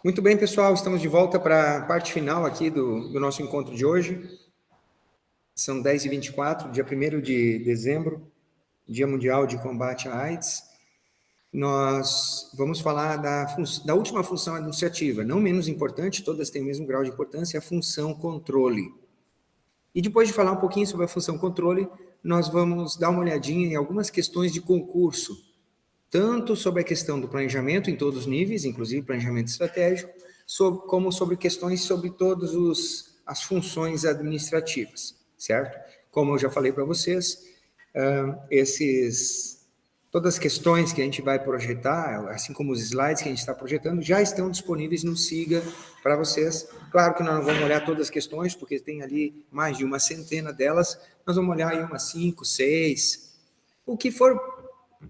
Muito bem, pessoal, estamos de volta para a parte final aqui do nosso encontro de hoje. São 10h24, dia 1º de dezembro, Dia Mundial de Combate à AIDS. Nós vamos falar da última função administrativa, não menos importante, todas têm o mesmo grau de importância, a função controle. E depois de falar um pouquinho sobre a função controle, nós vamos dar uma olhadinha em algumas questões de concurso, tanto sobre a questão do planejamento em todos os níveis, inclusive planejamento estratégico, como sobre questões sobre todas as funções administrativas, certo? Como eu já falei para vocês, todas as questões que a gente vai projetar, assim como os slides que a gente está projetando, já estão disponíveis no SIGA para vocês. Claro que nós não vamos olhar todas as questões, porque tem ali mais de uma centena delas, nós vamos olhar aí umas 5, 6, o que for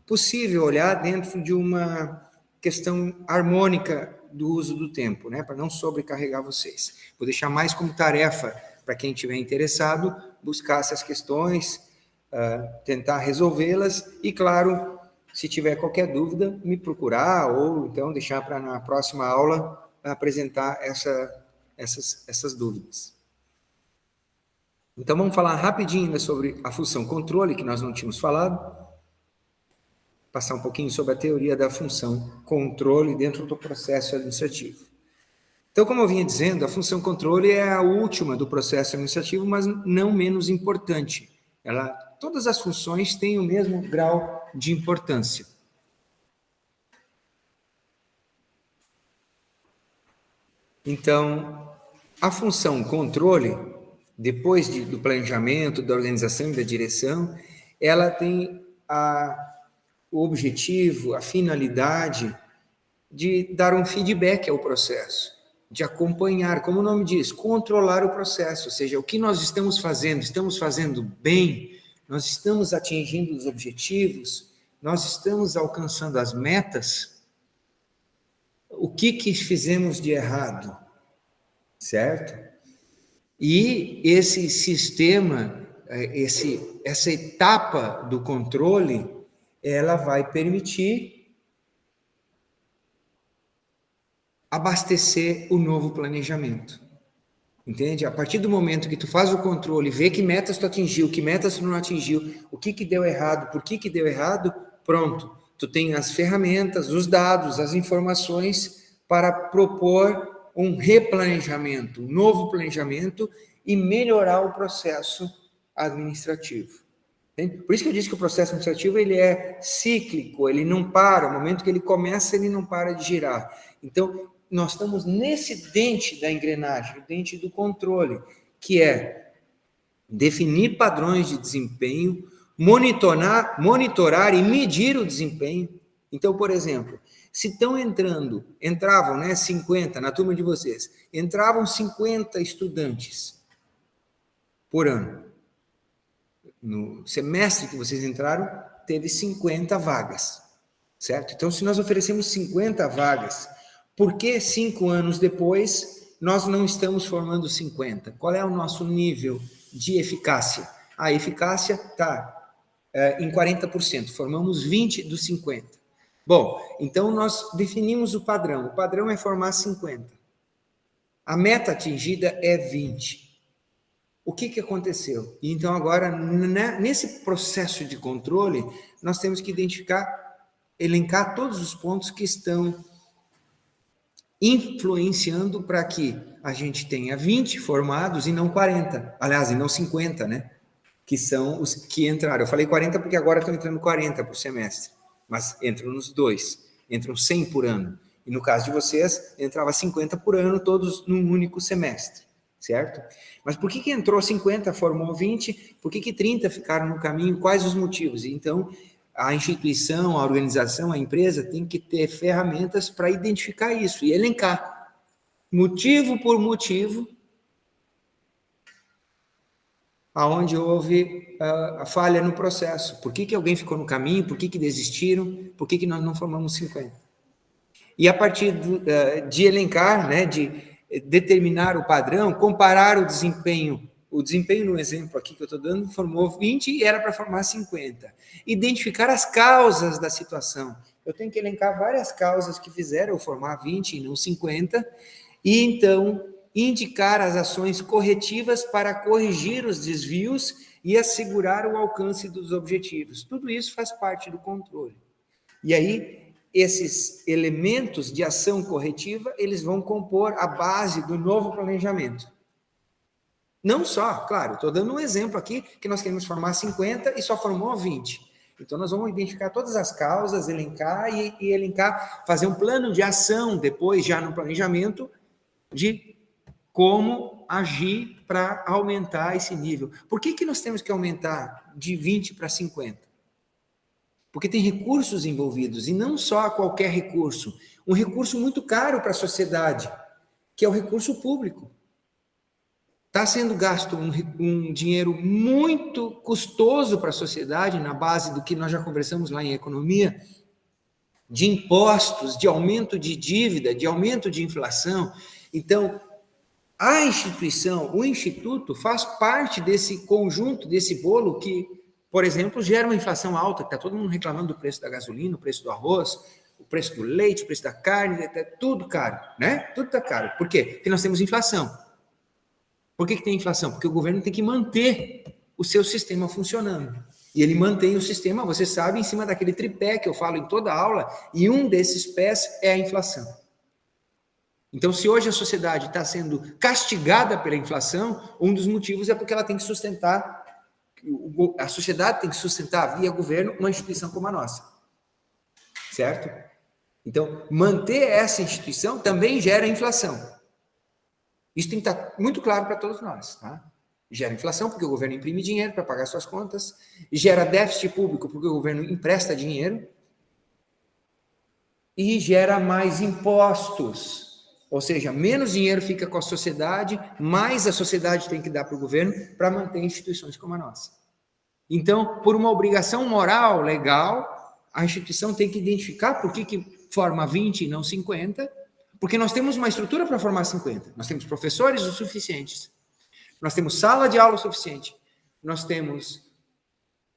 possível olhar dentro de uma questão harmônica do uso do tempo, né, para não sobrecarregar vocês. Vou deixar mais como tarefa para quem estiver interessado, buscar essas questões, tentar resolvê-las e, claro, se tiver qualquer dúvida, me procurar ou então deixar para na próxima aula apresentar essas dúvidas. Então, vamos falar rapidinho ainda sobre a função controle, que nós não tínhamos falado. Passar um pouquinho sobre a teoria da função controle dentro do processo administrativo. Então, como eu vinha dizendo, a função controle é a última do processo administrativo, mas não menos importante. Todas as funções têm o mesmo grau de importância. Então, a função controle, depois do planejamento, da organização e da direção, ela tem o objetivo, a finalidade de dar um feedback ao processo, de acompanhar, como o nome diz, controlar o processo, ou seja, o que nós estamos fazendo bem, nós estamos atingindo os objetivos, nós estamos alcançando as metas, o que fizemos de errado, certo? E esse sistema, essa etapa do controle, ela vai permitir abastecer o novo planejamento. Entende? A partir do momento que tu faz o controle, vê que metas tu atingiu, que metas tu não atingiu, o que deu errado, por que deu errado, pronto. Tu tem as ferramentas, os dados, as informações para propor um replanejamento, um novo planejamento e melhorar o processo administrativo. Por isso que eu disse que o processo administrativo ele é cíclico, ele não para, o momento que ele começa, ele não para de girar. Então, nós estamos nesse dente da engrenagem, o dente do controle, que é definir padrões de desempenho, monitorar e medir o desempenho. Então, por exemplo, se entravam, né, 50, na turma de vocês, entravam 50 estudantes por ano. No semestre que vocês entraram, teve 50 vagas, certo? Então, se nós oferecemos 50 vagas, por que 5 anos depois nós não estamos formando 50? Qual é o nosso nível de eficácia? A eficácia está em 40%, formamos 20 dos 50. Bom, então nós definimos o padrão é formar 50. A meta atingida é 20. O que aconteceu? Então, agora, nesse processo de controle, nós temos que elencar todos os pontos que estão influenciando para que a gente tenha 20 formados e não 40. Aliás, e não 50, né? Que são os que entraram. Eu falei 40 porque agora estão entrando 40 por semestre, mas entram nos dois, entram 100 por ano. E no caso de vocês, entrava 50 por ano, todos num único semestre. Certo? Mas por que entrou 50, formou 20? Por que 30 ficaram no caminho? Quais os motivos? Então, a instituição, a organização, a empresa tem que ter ferramentas para identificar isso e elencar, motivo por motivo, aonde houve a falha no processo. Por que alguém ficou no caminho? Por que desistiram? Por que nós não formamos 50? E a partir de elencar, né, de determinar o padrão, comparar o desempenho no exemplo aqui que eu estou dando, formou 20 e era para formar 50. Identificar as causas da situação. eu tenho que elencar várias causas que fizeram eu formar 20 e não 50, e então indicar as ações corretivas para corrigir os desvios e assegurar o alcance dos objetivos. Tudo isso faz parte do controle. E aí, esses elementos de ação corretiva, eles vão compor a base do novo planejamento. Não só, claro, estou dando um exemplo aqui, que nós queremos formar 50 e só formou 20. Então, nós vamos identificar todas as causas, elencar e elencar, fazer um plano de ação depois, já no planejamento, de como agir para aumentar esse nível. Por que nós temos que aumentar de 20 para 50? Porque tem recursos envolvidos, e não só qualquer recurso. Um recurso muito caro para a sociedade, que é o recurso público. Está sendo gasto um dinheiro muito custoso para a sociedade, na base do que nós já conversamos lá em economia, de impostos, de aumento de dívida, de aumento de inflação. Então, a instituição, o instituto, faz parte desse conjunto, desse bolo que, por exemplo, gera uma inflação alta, que está todo mundo reclamando do preço da gasolina, o preço do arroz, o preço do leite, o preço da carne, tá tudo caro, né? Tudo está caro. Por quê? Porque nós temos inflação. Por que tem inflação? Porque o governo tem que manter o seu sistema funcionando. E ele mantém o sistema, você sabe, em cima daquele tripé que eu falo em toda aula, e um desses pés é a inflação. Então, se hoje a sociedade está sendo castigada pela inflação, um dos motivos é porque ela tem que sustentar, a sociedade tem que sustentar via governo uma instituição como a nossa. Certo? Então, manter essa instituição também gera inflação. Isso tem que estar muito claro para todos nós, tá? Gera inflação porque o governo imprime dinheiro para pagar suas contas, gera déficit público porque o governo empresta dinheiro e gera mais impostos, ou seja, menos dinheiro fica com a sociedade, mais a sociedade tem que dar para o governo para manter instituições como a nossa. Então, por uma obrigação moral, legal, a instituição tem que identificar por que forma 20 e não 50, porque nós temos uma estrutura para formar 50. Nós temos professores o suficientes. Nós temos sala de aula o suficiente. Nós temos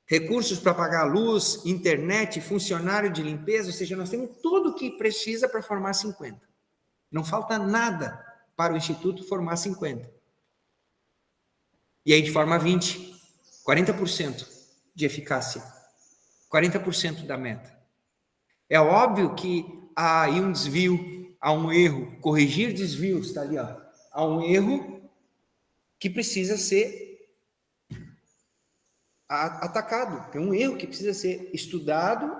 recursos para pagar luz, internet, funcionário de limpeza, ou seja, nós temos tudo o que precisa para formar 50. Não falta nada para o Instituto formar 50. E aí a gente forma 20, 40% de eficácia, 40% da meta. É óbvio que há aí um desvio, há um erro, corrigir desvios, está ali, ó. Há um erro que precisa ser atacado, tem um erro que precisa ser estudado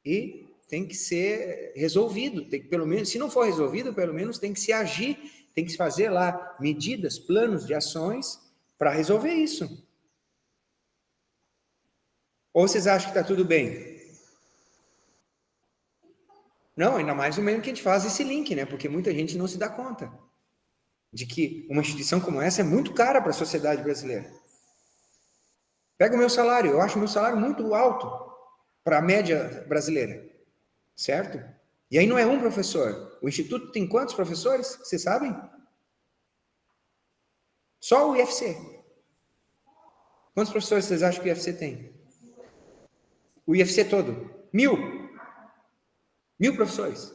e tem que ser resolvido, tem que, pelo menos, se não for resolvido, pelo menos tem que se agir, tem que se fazer lá medidas, planos de ações para resolver isso. Ou vocês acham que está tudo bem? Não, ainda mais no meio que a gente faz esse link, né? Porque muita gente não se dá conta de que uma instituição como essa é muito cara para a sociedade brasileira. Pega o meu salário, eu acho o meu salário muito alto para a média brasileira, certo? E aí não é um professor. O Instituto tem quantos professores? Vocês sabem? Só o IFC. Quantos professores vocês acham que o IFC tem? O IFC todo? 1.000. 1.000 professores.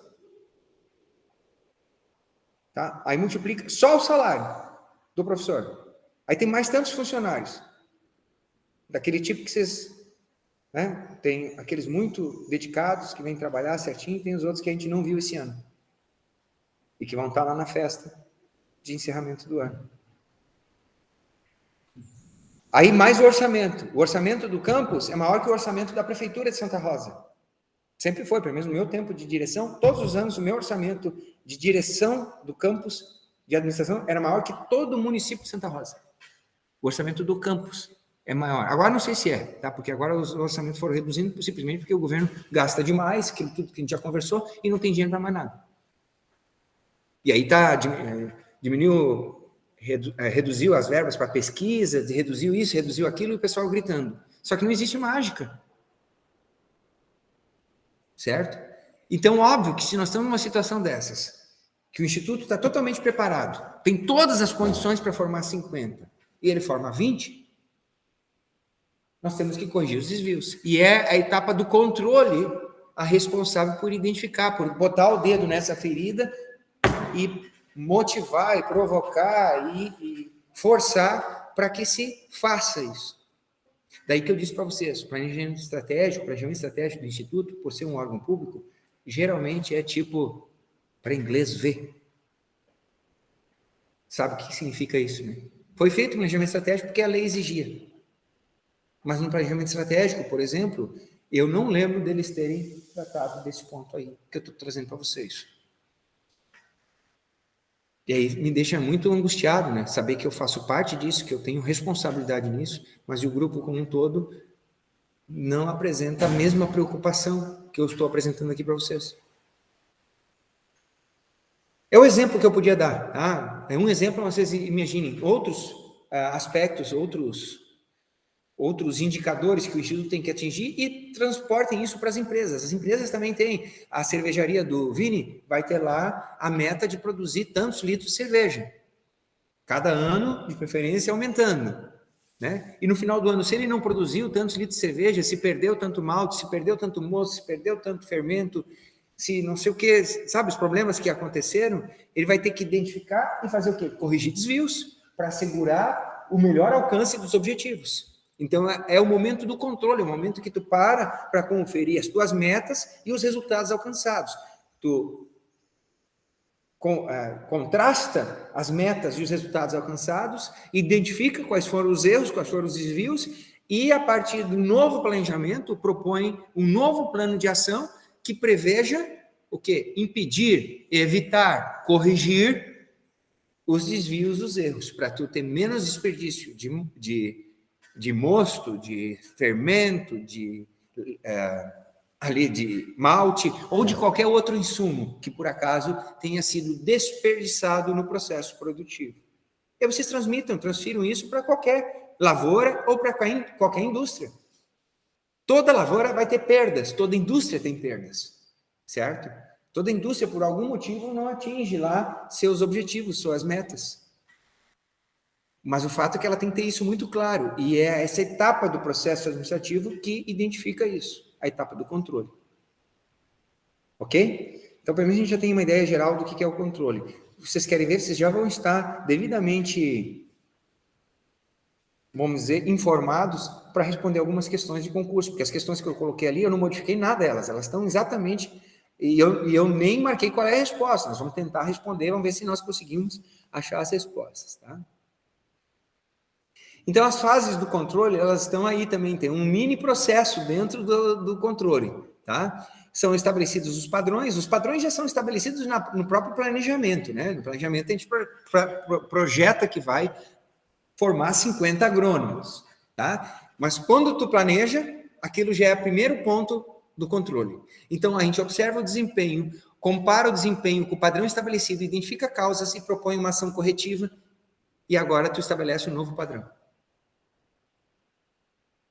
Tá? Aí multiplica só o salário do professor. Aí tem mais tantos funcionários. Daquele tipo que vocês... Né? Tem aqueles muito dedicados que vêm trabalhar certinho, e tem os outros que a gente não viu esse ano. E que vão estar lá na festa de encerramento do ano. Aí mais o orçamento. O orçamento do campus é maior que o orçamento da Prefeitura de Santa Rosa. Sempre foi, pelo menos no meu tempo de direção, todos os anos o meu orçamento de direção do campus de administração era maior que todo o município de Santa Rosa. O orçamento do campus é maior. Agora não sei se é, tá? Porque agora os orçamentos foram reduzindo simplesmente porque o governo gasta demais, tudo que a gente já conversou, e não tem dinheiro para mais nada. E aí reduziu as verbas para pesquisa, reduziu isso, reduziu aquilo, e o pessoal gritando. Só que não existe mágica. Certo? Então, óbvio que se nós estamos numa situação dessas, que o Instituto está totalmente preparado, tem todas as condições para formar 50, e ele forma 20, nós temos que corrigir os desvios. E é a etapa do controle a responsável por identificar, por botar o dedo nessa ferida e motivar e provocar e forçar para que se faça isso. Daí que eu disse para vocês, o planejamento estratégico do Instituto, por ser um órgão público, geralmente é tipo, para inglês, ver. Sabe o que significa isso, né? Foi feito o planejamento estratégico porque a lei exigia. Mas no planejamento estratégico, por exemplo, eu não lembro deles terem tratado desse ponto aí, que eu estou trazendo para vocês. E aí me deixa muito angustiado, né? Saber que eu faço parte disso, que eu tenho responsabilidade nisso, mas o grupo como um todo não apresenta a mesma preocupação que eu estou apresentando aqui para vocês. É o exemplo que eu podia dar, tá? É um exemplo, vocês imaginem outros aspectos, outros indicadores que o Instituto tem que atingir e transportem isso para as empresas. As empresas também têm. A cervejaria do Vini vai ter lá a meta de produzir tantos litros de cerveja. Cada ano, de preferência, aumentando. Né? E no final do ano, se ele não produziu tantos litros de cerveja, se perdeu tanto malte, se perdeu tanto mosto, se perdeu tanto fermento, se não sei o que, sabe, os problemas que aconteceram, ele vai ter que identificar e fazer o quê? Corrigir desvios para assegurar o melhor alcance dos objetivos. Então, é o momento do controle, é o momento que tu para conferir as tuas metas e os resultados alcançados. Tu contrasta as metas e os resultados alcançados, identifica quais foram os erros, quais foram os desvios, e a partir do novo planejamento, propõe um novo plano de ação que preveja o quê? Impedir, evitar, corrigir os desvios dos erros, para tu ter menos desperdício de mosto, de fermento, de malte, ou de qualquer outro insumo que, por acaso, tenha sido desperdiçado no processo produtivo. E aí vocês transfiram isso para qualquer lavoura ou para qualquer indústria. Toda lavoura vai ter perdas, toda indústria tem perdas, certo? Toda indústria, por algum motivo, não atinge lá seus objetivos, suas metas. Mas o fato é que ela tem que ter isso muito claro, e é essa etapa do processo administrativo que identifica isso, a etapa do controle. Ok? Então, para mim, a gente já tem uma ideia geral do que é o controle. Vocês querem ver? Vocês já vão estar devidamente, vamos dizer, informados para responder algumas questões de concurso, porque as questões que eu coloquei ali, eu não modifiquei nada delas, elas estão exatamente, e eu nem marquei qual é a resposta, nós vamos tentar responder, vamos ver se nós conseguimos achar as respostas, tá? Então, as fases do controle, elas estão aí também, tem um mini processo dentro do controle, tá? São estabelecidos os padrões já são estabelecidos no próprio planejamento, né? No planejamento a gente projeta que vai formar 50 agrônomos, tá? Mas quando tu planeja, aquilo já é o primeiro ponto do controle. Então, a gente observa o desempenho, compara o desempenho com o padrão estabelecido, identifica causas e propõe uma ação corretiva, e agora tu estabelece um novo padrão.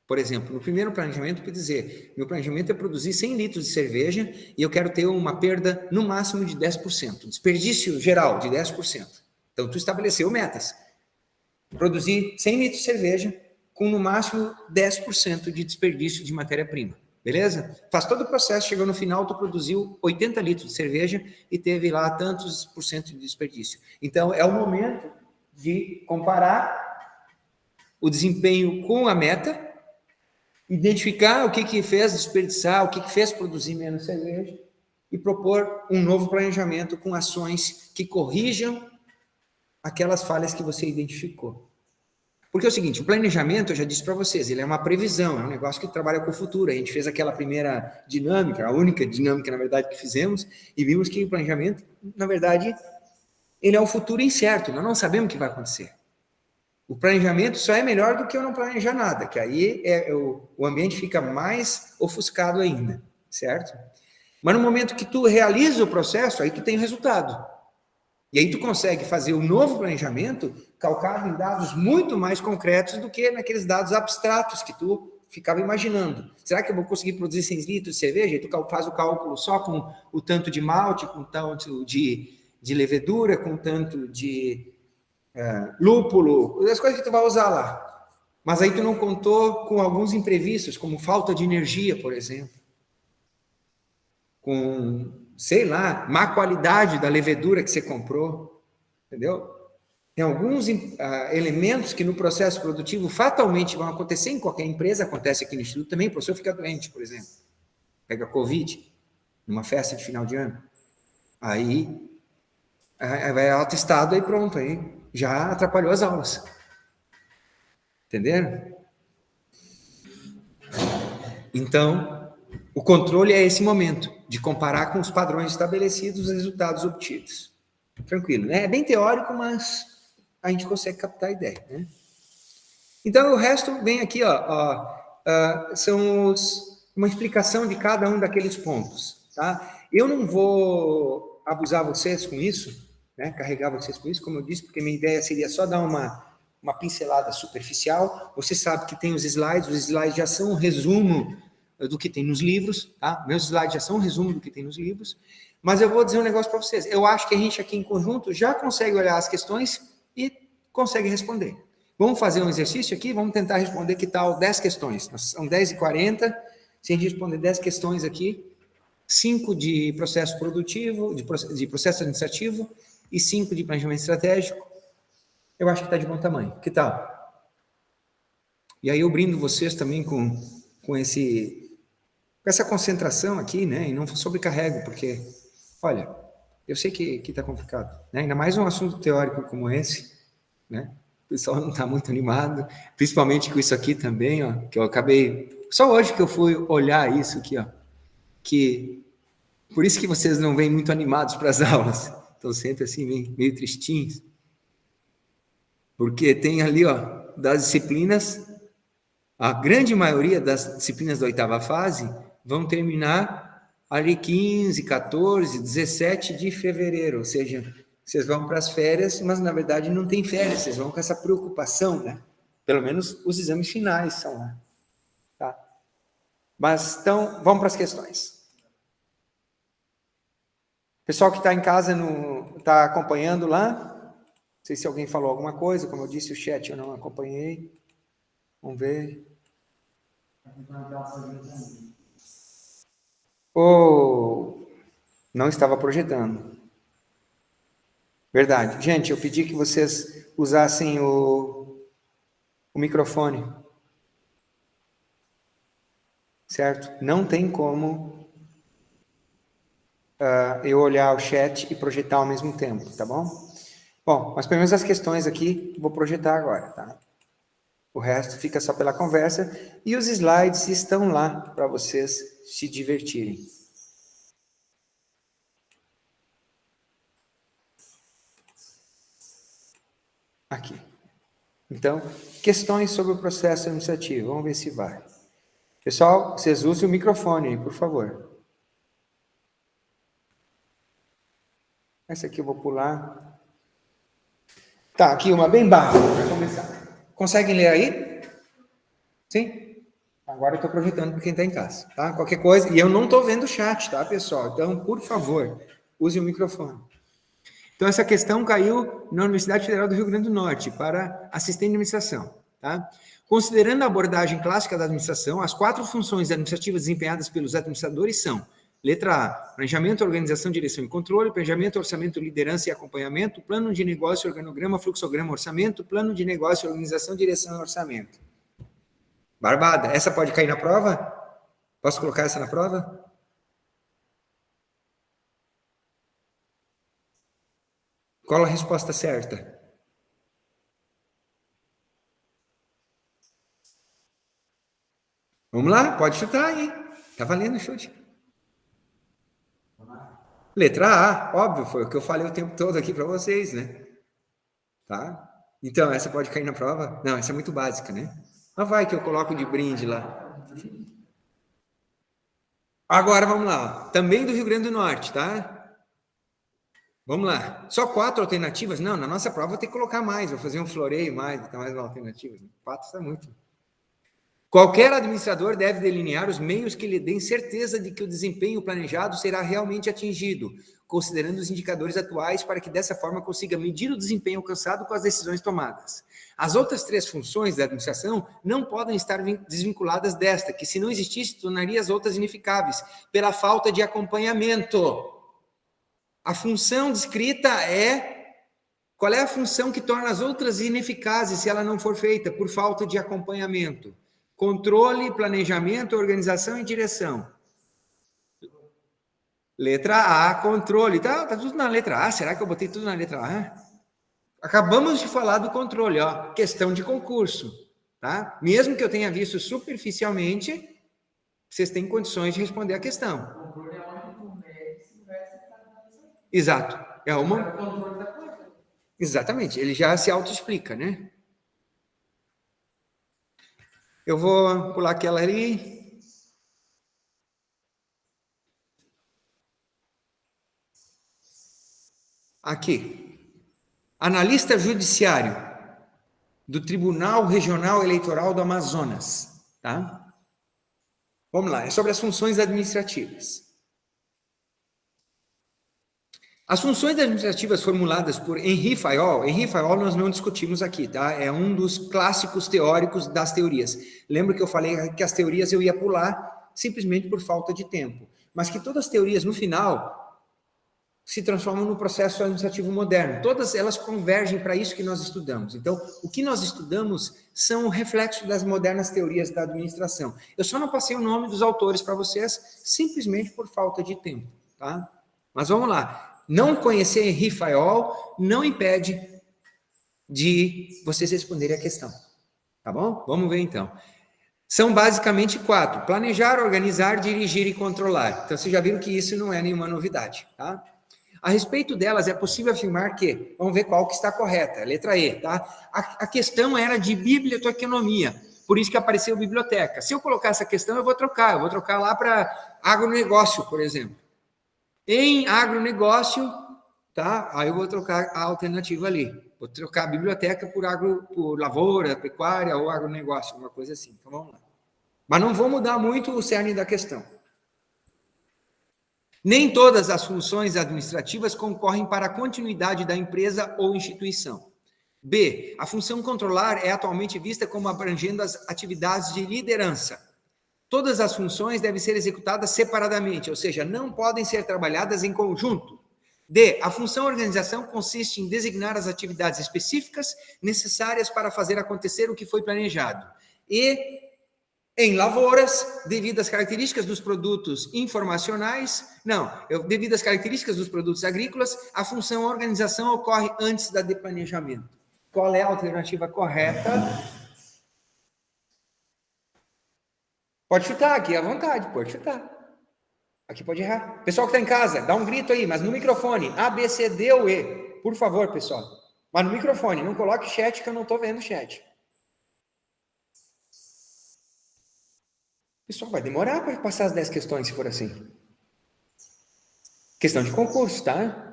Por exemplo, no primeiro planejamento, pode dizer, meu planejamento é produzir 100 litros de cerveja e eu quero ter uma perda no máximo de 10%, desperdício geral de 10%. Então, tu estabeleceu metas. Produzir 100 litros de cerveja com no máximo 10% de desperdício de matéria-prima. Beleza? Faz todo o processo, chegou no final, tu produziu 80 litros de cerveja e teve lá tantos por cento de desperdício. Então, é o momento de comparar o desempenho com a meta, identificar o que fez desperdiçar, o que fez produzir menos cerveja e propor um novo planejamento com ações que corrijam aquelas falhas que você identificou. Porque é o seguinte, o planejamento, eu já disse para vocês, ele é uma previsão, é um negócio que trabalha com o futuro. A gente fez aquela primeira dinâmica, a única dinâmica, na verdade, que fizemos, e vimos que o planejamento, na verdade, ele é um futuro incerto, nós não sabemos o que vai acontecer. O planejamento só é melhor do que eu não planejar nada, que aí o ambiente fica mais ofuscado ainda, certo? Mas no momento que tu realiza o processo, aí tu tem resultado. E aí tu consegue fazer um novo planejamento calcado em dados muito mais concretos do que naqueles dados abstratos que tu ficava imaginando. Será que eu vou conseguir produzir 100 litros de cerveja? E tu faz o cálculo só com o tanto de malte, com o tanto de levedura, com o tanto de lúpulo, as coisas que tu vai usar lá. Mas aí tu não contou com alguns imprevistos, como falta de energia, por exemplo. com, sei lá, má qualidade da levedura que você comprou, entendeu? Tem alguns elementos que no processo produtivo fatalmente vão acontecer em qualquer empresa, acontece aqui no Instituto também, o professor fica doente, por exemplo, pega Covid, numa festa de final de ano, aí vai autoestado e pronto, aí já atrapalhou as aulas. Entenderam? Então, o controle é esse momento, de comparar com os padrões estabelecidos os resultados obtidos. Tranquilo, né? É bem teórico, mas a gente consegue captar a ideia, né? Então, o resto vem aqui, são uma explicação de cada um daqueles pontos, tá? Eu não vou abusar vocês com isso, né? Carregar vocês com isso, como eu disse, porque minha ideia seria só dar uma pincelada superficial. Você sabe que tem os slides já são um resumo do que tem nos livros, tá? Meus slides já são um resumo do que tem nos livros, mas eu vou dizer um negócio para vocês. Eu acho que a gente aqui em conjunto já consegue olhar as questões e consegue responder. Vamos fazer um exercício aqui, vamos tentar responder, que tal 10 questões. São 10h40, se a gente responder 10 questões aqui, 5 de processo produtivo, de processo administrativo e 5 de planejamento estratégico, eu acho que está de bom tamanho. Que tal? E aí eu brindo vocês também com essa concentração aqui, né? E não sobrecarrego, porque, olha, eu sei que está complicado, né? Ainda mais um assunto teórico como esse, né? O pessoal não está muito animado, principalmente com isso aqui também, ó, que eu acabei... Só hoje que eu fui olhar isso aqui, ó, que... Por isso que vocês não vêm muito animados para as aulas, estão sempre assim, meio tristinhos. Porque tem ali, ó, das disciplinas, a grande maioria das disciplinas da 8ª fase vão terminar ali 15, 14, 17 de fevereiro, ou seja, vocês vão para as férias, mas na verdade não tem férias, vocês vão com essa preocupação, né? Pelo menos os exames finais são lá, tá? Mas então, vamos para as questões. Pessoal que está em casa, está acompanhando lá? Não sei se alguém falou alguma coisa, como eu disse, o chat eu não acompanhei. Vamos ver. Ou não estava projetando. Verdade. Gente, eu pedi que vocês usassem o microfone. Certo? Não tem como eu olhar o chat e projetar ao mesmo tempo, tá bom? Bom, mas pelo menos as questões aqui, vou projetar agora, tá? O resto fica só pela conversa e os slides estão lá para vocês se divertirem. Aqui. Então, questões sobre o processo administrativo. Vamos ver se vai. Pessoal, vocês usem o microfone aí, por favor. Essa aqui eu vou pular. Tá, aqui uma bem básica para começar. Conseguem ler aí? Sim? Agora eu estou projetando para quem está em casa, tá? Qualquer coisa. E eu não estou vendo o chat, tá, pessoal? Então, por favor, use o microfone. Então, essa questão caiu na Universidade Federal do Rio Grande do Norte para assistente de administração, tá? Considerando a abordagem clássica da administração, as 4 funções administrativas desempenhadas pelos administradores são: letra A, planejamento, organização, direção e controle; planejamento, orçamento, liderança e acompanhamento; plano de negócio, organograma, fluxograma, orçamento; plano de negócio, organização, direção e orçamento. Barbada, essa pode cair na prova? Posso colocar essa na prova? Qual a resposta certa? Vamos lá, pode chutar aí. Tá valendo o chute. Letra A, óbvio, foi o que eu falei o tempo todo aqui para vocês, né? Tá? Então, essa pode cair na prova? Não, essa é muito básica, né? Mas vai que eu coloco de brinde lá. Agora, vamos lá. Ó. Também do Rio Grande do Norte, tá? Vamos lá. Só 4 alternativas? Não, na nossa prova vou ter que colocar mais. Vou fazer um floreio mais, botar mais alternativas. 4 está muito. Qualquer administrador deve delinear os meios que lhe deem certeza de que o desempenho planejado será realmente atingido, considerando os indicadores atuais para que dessa forma consiga medir o desempenho alcançado com as decisões tomadas. As outras 3 funções da administração não podem estar desvinculadas desta, que se não existisse, tornaria as outras ineficáveis, pela falta de acompanhamento. A função descrita é... Qual é a função que torna as outras ineficazes se ela não for feita? Por falta de acompanhamento. Controle, planejamento, organização e direção. Letra A, controle. Tá tudo na letra A. Será que eu botei tudo na letra A? Acabamos de falar do controle, ó. Questão de concurso, tá? Mesmo que eu tenha visto superficialmente, vocês têm condições de responder a questão. O controle é onde tu mede se vai acertar. Exato. É uma... É o controle da coisa. Exatamente. Ele já se autoexplica, né? Eu vou pular aquela ali. Aqui. Analista judiciário do Tribunal Regional Eleitoral do Amazonas. Tá? Vamos lá. É sobre as funções administrativas. As funções administrativas formuladas por Henri Fayol nós não discutimos aqui, tá? É um dos clássicos teóricos das teorias. Lembra que eu falei que as teorias eu ia pular simplesmente por falta de tempo, mas que todas as teorias, no final, se transformam no processo administrativo moderno. Todas elas convergem para isso que nós estudamos. Então, o que nós estudamos são o reflexo das modernas teorias da administração. Eu só não passei o nome dos autores para vocês, simplesmente por falta de tempo, tá? Mas vamos lá. Não conhecer Henri Fayol não impede de vocês responderem a questão. Tá bom? Vamos ver então. São basicamente 4. Planejar, organizar, dirigir e controlar. Então, vocês já viram que isso não é nenhuma novidade. Tá? A respeito delas, é possível afirmar que... Vamos ver qual que está correta. Letra E. Tá? A questão era de biblioteconomia. Por isso que apareceu biblioteca. Se eu colocar essa questão, eu vou trocar. Eu vou trocar lá para agronegócio, por exemplo. Em agronegócio, tá? Aí eu vou trocar a alternativa ali. Vou trocar a biblioteca por lavoura, pecuária ou agronegócio, uma coisa assim. Então vamos lá. Mas não vou mudar muito o cerne da questão. Nem todas as funções administrativas concorrem para a continuidade da empresa ou instituição. B. A função controlar é atualmente vista como abrangendo as atividades de liderança. Todas as funções devem ser executadas separadamente, ou seja, não podem ser trabalhadas em conjunto. D. A função organização consiste em designar as atividades específicas necessárias para fazer acontecer o que foi planejado. E, em lavouras, devido às características dos produtos devido às características dos produtos agrícolas, a função organização ocorre antes da de planejamento. Qual é a alternativa correta? Pode chutar aqui, à vontade, pode chutar. Aqui pode errar. Pessoal que está em casa, dá um grito aí, mas no microfone. A, B, C, D ou E. Por favor, pessoal. Mas no microfone, não coloque chat que eu não estou vendo o chat. Pessoal, vai demorar para passar as 10 questões, se for assim. Questão de concurso, tá?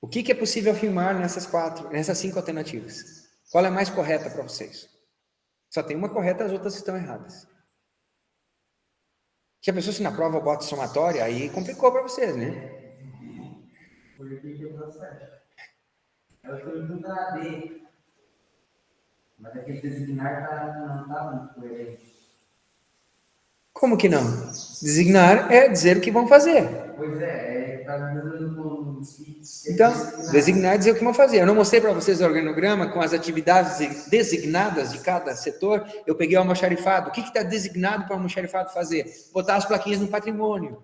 O que é possível afirmar nessas 5 alternativas? Qual é a mais correta para vocês? Só tem uma correta, as outras estão erradas. Se a pessoa, se na prova bota somatória, aí complicou para vocês, né? Por que eu tô certo? Eu estou junto na D. Mas aquele designar não está muito coerente. Como que não? Designar é dizer o que vão fazer. Pois é, está dando com... Então, designar é dizer o que vão fazer. Eu não mostrei para vocês o organograma com as atividades designadas de cada setor. Eu peguei o almoxarifado. O que está designado para o almoxarifado fazer? Botar as plaquinhas no patrimônio.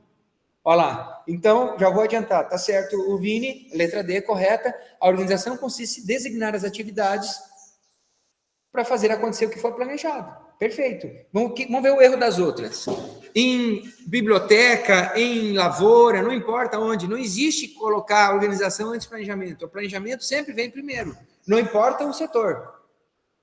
Olha lá. Então, já vou adiantar. Tá certo o Vini, letra D correta. A organização consiste em designar as atividades para fazer acontecer o que for planejado. Perfeito. Vamos ver o erro das outras. Em biblioteca, em lavoura, não importa onde, não existe colocar organização antes do planejamento. O planejamento sempre vem primeiro, não importa o setor.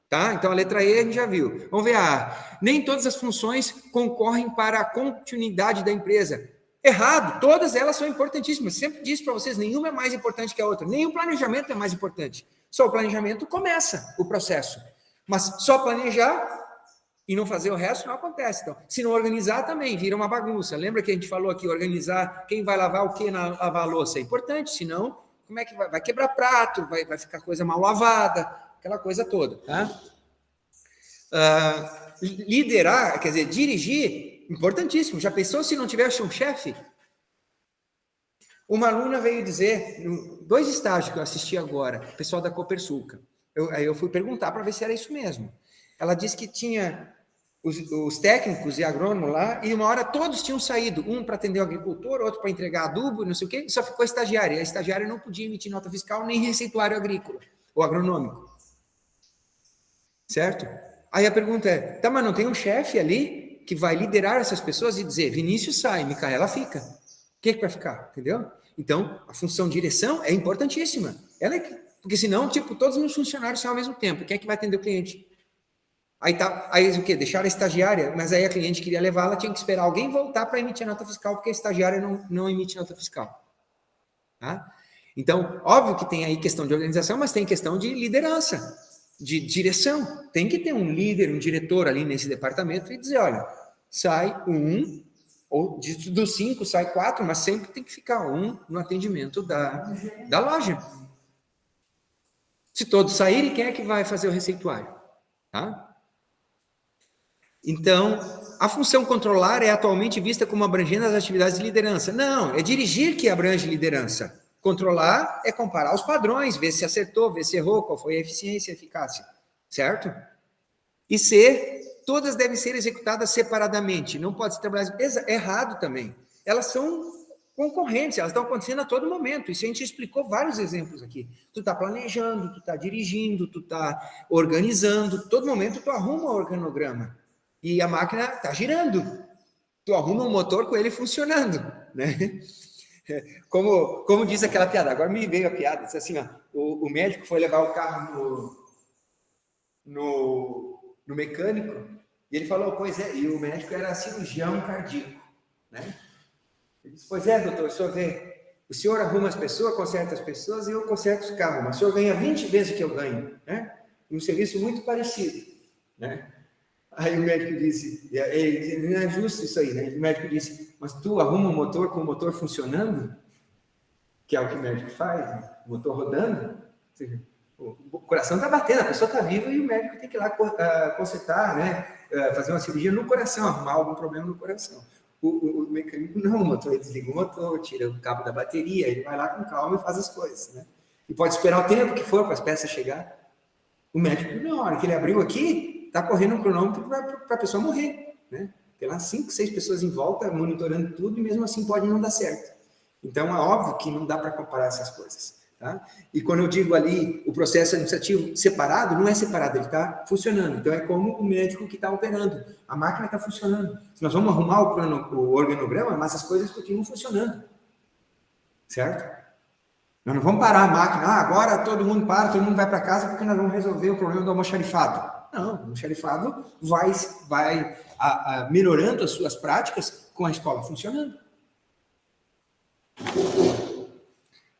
Tá? Então, a letra E a gente já viu. Vamos ver a A. Nem todas as funções concorrem para a continuidade da empresa. Errado, todas elas são importantíssimas. Sempre disse para vocês, nenhuma é mais importante que a outra. Nem o planejamento é mais importante. Só o planejamento começa o processo. Mas só planejar e não fazer o resto não acontece. Então, se não organizar também, vira uma bagunça. Lembra que a gente falou aqui, organizar quem vai lavar o que na lavar a louça? É importante, senão, como é que vai quebrar prato, vai ficar coisa mal lavada, aquela coisa toda, tá? Liderar, quer dizer, dirigir, importantíssimo. Já pensou se não tivesse um chefe? Uma aluna veio dizer, 2 estágios que eu assisti agora, o pessoal da Copersuca. Aí eu fui perguntar para ver se era isso mesmo. Ela disse que tinha os técnicos e agrônomos lá, e uma hora todos tinham saído, um para atender o agricultor, outro para entregar adubo, não sei o quê, e só ficou a estagiária. A estagiária não podia emitir nota fiscal nem receituário agrícola, ou agronômico. Certo? Aí a pergunta é, tá, mas não tem um chefe ali que vai liderar essas pessoas e dizer, Vinícius sai, Micaela fica. Quem é que vai ficar? Entendeu? Então, a função de direção é importantíssima. Ela é porque senão, tipo, todos os funcionários são ao mesmo tempo. Quem é que vai atender o cliente? Aí o quê? Deixaram a estagiária, mas aí a cliente queria levá-la, tinha que esperar alguém voltar para emitir a nota fiscal, porque a estagiária não emite nota fiscal. Tá? Então, óbvio que tem aí questão de organização, mas tem questão de liderança, de direção. Tem que ter um líder, um diretor ali nesse departamento e dizer, olha, sai um, ou dos 5 sai 4, mas sempre tem que ficar um no atendimento da loja. Se todos saírem, quem é que vai fazer o receituário? Tá? Então, a função controlar é atualmente vista como abrangendo as atividades de liderança. Não, é dirigir que abrange liderança. Controlar é comparar os padrões, ver se acertou, ver se errou, qual foi a eficiência e a eficácia. Certo? E todas devem ser executadas separadamente. Não pode se trabalhar errado também. Elas são concorrentes, elas estão acontecendo a todo momento. Isso a gente explicou vários exemplos aqui. Tu está planejando, tu está dirigindo, tu está organizando. Todo momento tu arruma o organograma. E a máquina está girando. Tu arruma um motor com ele funcionando, né? Como diz aquela piada, agora me veio a piada, diz assim, ó, o médico foi levar o carro no mecânico, e ele falou, pois é, e o médico era cirurgião cardíaco, né? Ele disse, pois é, doutor, o senhor vê, o senhor arruma as pessoas, conserta as pessoas, e eu conserto os carros, mas o senhor ganha 20 vezes o que eu ganho, né? Um serviço muito parecido, né? Aí o médico disse, não é justo isso aí, né? O médico disse, mas tu arruma um motor com o motor funcionando, que é o que o médico faz, né? O motor rodando, o coração está batendo, a pessoa está viva e o médico tem que ir lá consertar, né? Fazer uma cirurgia no coração, arrumar algum problema no coração. O mecânico não, o motor desliga o motor, tira o cabo da bateria, ele vai lá com calma e faz as coisas, né? E pode esperar o tempo que for para as peças chegar. O médico, na hora que ele abriu aqui, está correndo um cronômetro para a pessoa morrer, né? Tem lá 5, 6 pessoas em volta monitorando tudo e mesmo assim pode não dar certo. Então é óbvio que não dá para comparar essas coisas, tá? E quando eu digo ali o processo administrativo separado, não é separado, ele está funcionando. Então é como o médico que está operando. A máquina está funcionando. Se nós vamos arrumar o organograma, mas as coisas continuam funcionando, certo? Nós não vamos parar a máquina, agora todo mundo para, todo mundo vai para casa porque nós vamos resolver o problema do almoxarifado. Não, o almoxarifado vai melhorando as suas práticas com a escola funcionando.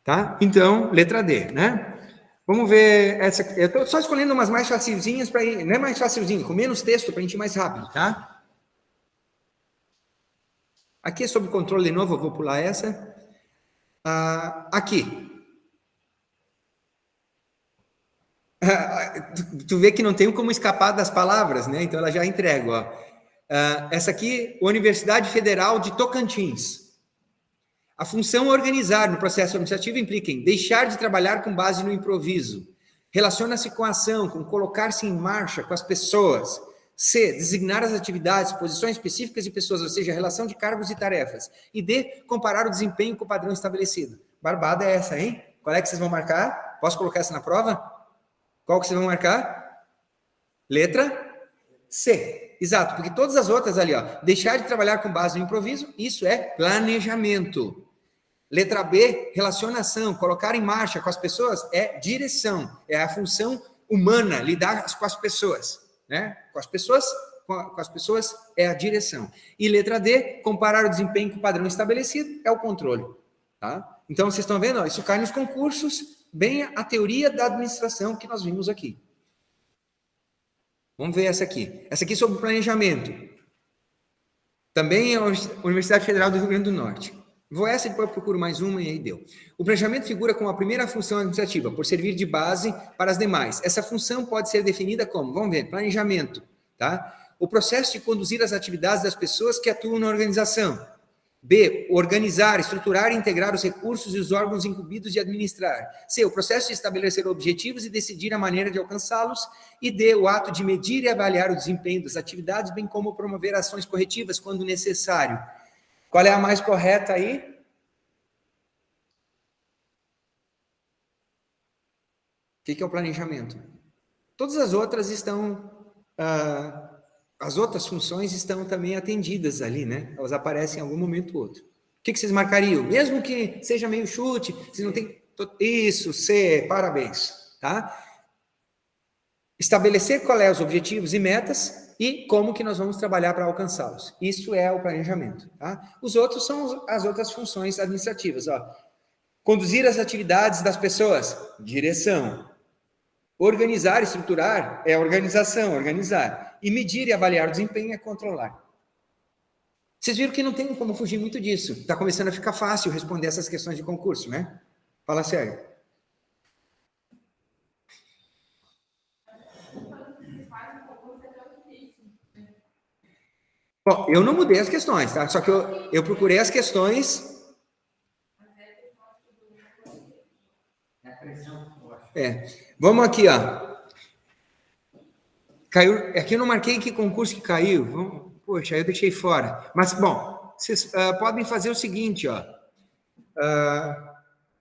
Tá? Então, letra D, né? Vamos ver essa. Eu estou só escolhendo umas mais facilzinhas para ir. Não é mais facilzinho, com menos texto para a gente ir mais rápido, tá? Aqui é sobre controle de novo, eu vou pular essa. Aqui. Tu vê que não tem como escapar das palavras, né? Então ela já entrega, ó. Essa aqui, Universidade Federal de Tocantins. A função organizar no processo administrativo implica em deixar de trabalhar com base no improviso. Relaciona-se com a ação, com colocar-se em marcha com as pessoas. C, designar as atividades, posições específicas de pessoas, ou seja, relação de cargos e tarefas. E D, comparar o desempenho com o padrão estabelecido. Barbada é essa, hein? Qual é que vocês vão marcar? Posso colocar essa na prova? Qual que vocês vão marcar? Letra C. Exato, porque todas as outras ali, ó, deixar de trabalhar com base no improviso, isso é planejamento. Letra B, relacionação, colocar em marcha com as pessoas é direção, é a função humana, lidar com as pessoas, né? Com as pessoas é a direção. E letra D, comparar o desempenho com o padrão estabelecido, é o controle, tá? Então, vocês estão vendo, ó, isso cai nos concursos, bem a teoria da administração que nós vimos aqui. Vamos ver essa aqui. Essa aqui é sobre planejamento. Também é a Universidade Federal do Rio Grande do Norte. Vou essa e depois eu procuro mais uma e aí deu. O planejamento figura como a primeira função administrativa, por servir de base para as demais. Essa função pode ser definida como, vamos ver, planejamento, tá? O processo de conduzir as atividades das pessoas que atuam na organização. B, organizar, estruturar e integrar os recursos e os órgãos incumbidos de administrar. C, o processo de estabelecer objetivos e decidir a maneira de alcançá-los. E D, o ato de medir e avaliar o desempenho das atividades, bem como promover ações corretivas quando necessário. Qual é a mais correta aí? O que é o planejamento? Todas as outras estão... as outras funções estão também atendidas ali, né? Elas aparecem em algum momento ou outro. O que vocês marcariam? Mesmo que seja meio chute, se não tem... Isso, C, parabéns, tá? Estabelecer qual é os objetivos e metas e como que nós vamos trabalhar para alcançá-los. Isso é o planejamento, tá? Os outros são as outras funções administrativas, ó. Conduzir as atividades das pessoas, direção. Organizar, estruturar é organização, organizar. E medir e avaliar o desempenho é controlar. Vocês viram que não tem como fugir muito disso. Está começando a ficar fácil responder essas questões de concurso, né? Fala sério. Bom, eu não mudei as questões, tá? Só que eu procurei as questões... Vamos aqui, ó. Caiu, aqui eu não marquei que concurso que caiu. Poxa, eu deixei fora. Mas, bom, vocês podem fazer o seguinte, ó.